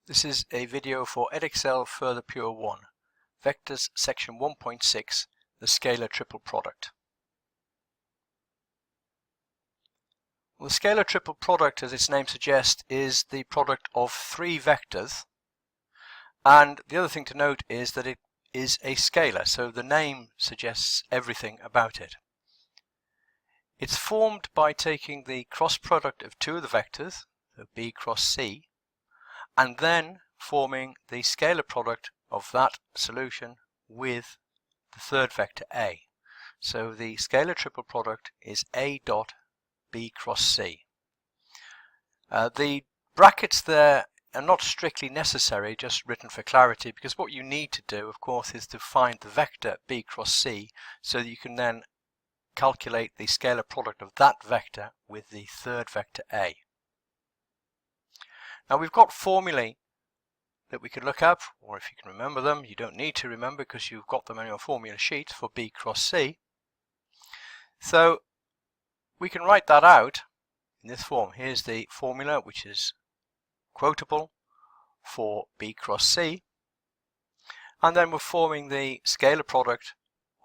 This is a video for Edexcel Further Pure 1, Vectors Section 1.6, the scalar triple product. Well, the scalar triple product, as its name suggests, is the product of three vectors. And the other thing to note is that it is a scalar, so the name suggests everything about it. It's formed by taking the cross product of two of the vectors, so B cross C, and then forming the scalar product of that solution with the third vector A. So the scalar triple product is A dot B cross C. The brackets there are not strictly necessary, just written for clarity, because what you need to do, of course, is to find the vector B cross C so that you can then calculate the scalar product of that vector with the third vector A. Now we've got formulae that we can look up, or if you can remember them. You don't need to remember because you've got them on your formula sheet for B cross C. So we can write that out in this form. Here's the formula, which is quotable for B cross C, and then we're forming the scalar product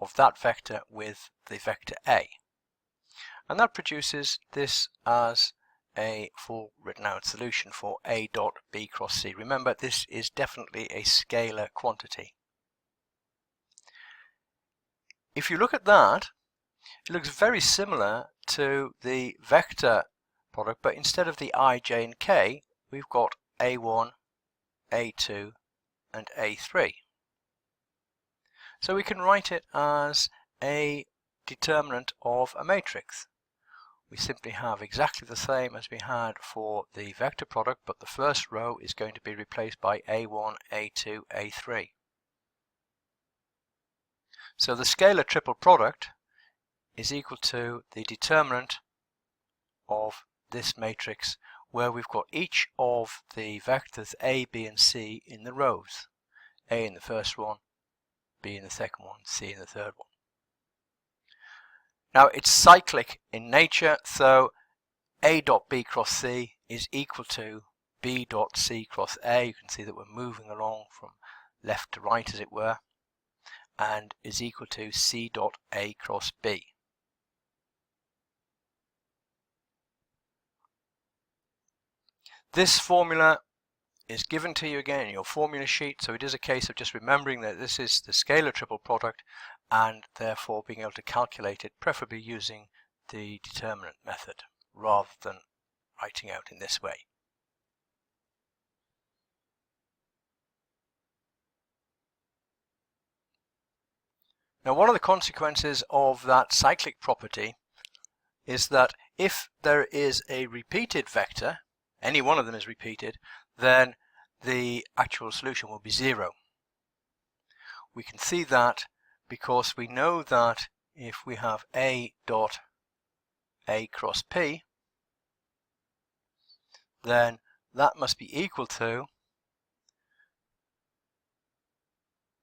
of that vector with the vector A, and that produces this as a full written out solution for A dot B cross C. Remember, this is definitely a scalar quantity. If you look at that, it looks very similar to the vector product, but instead of the I, J and K, we've got A1, A2 and A3. So we can write it as a determinant of a matrix. We simply have exactly the same as we had for the vector product, but the first row is going to be replaced by A1, A2, A3. So the scalar triple product is equal to the determinant of this matrix, where we've got each of the vectors A, B and C in the rows. A in the first one, B in the second one, C in the third one. Now it's cyclic in nature, so A dot B cross C is equal to B dot C cross A. You can see that we're moving along from left to right, as it were, and is equal to C dot A cross B. This formula is given to you again in your formula sheet, so it is a case of just remembering that this is the scalar triple product and therefore being able to calculate it, preferably using the determinant method rather than writing out in this way. Now, one of the consequences of that cyclic property is that if there is a repeated vector, any one of them is repeated, then the actual solution will be 0. We can see that because we know that if we have A dot A cross P, then that must be equal to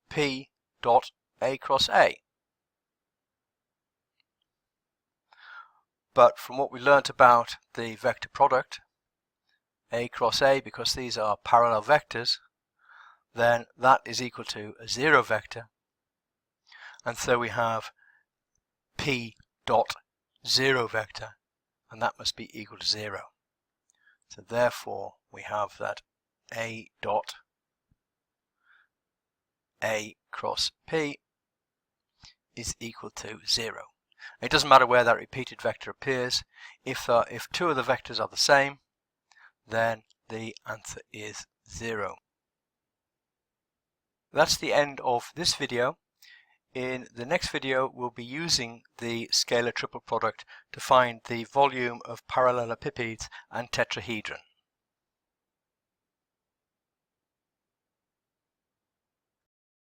P dot A cross A. But from what we learnt about the vector product, A cross A, because these are parallel vectors, then that is equal to a 0 vector, and so we have P dot 0 vector, and that must be equal to 0. So therefore we have that A dot A cross P is equal to 0. It doesn't matter where that repeated vector appears. If two of the vectors are the same, then the answer is 0. That's the end of this video. In the next video, we'll be using the scalar triple product to find the volume of parallelepipeds and tetrahedron.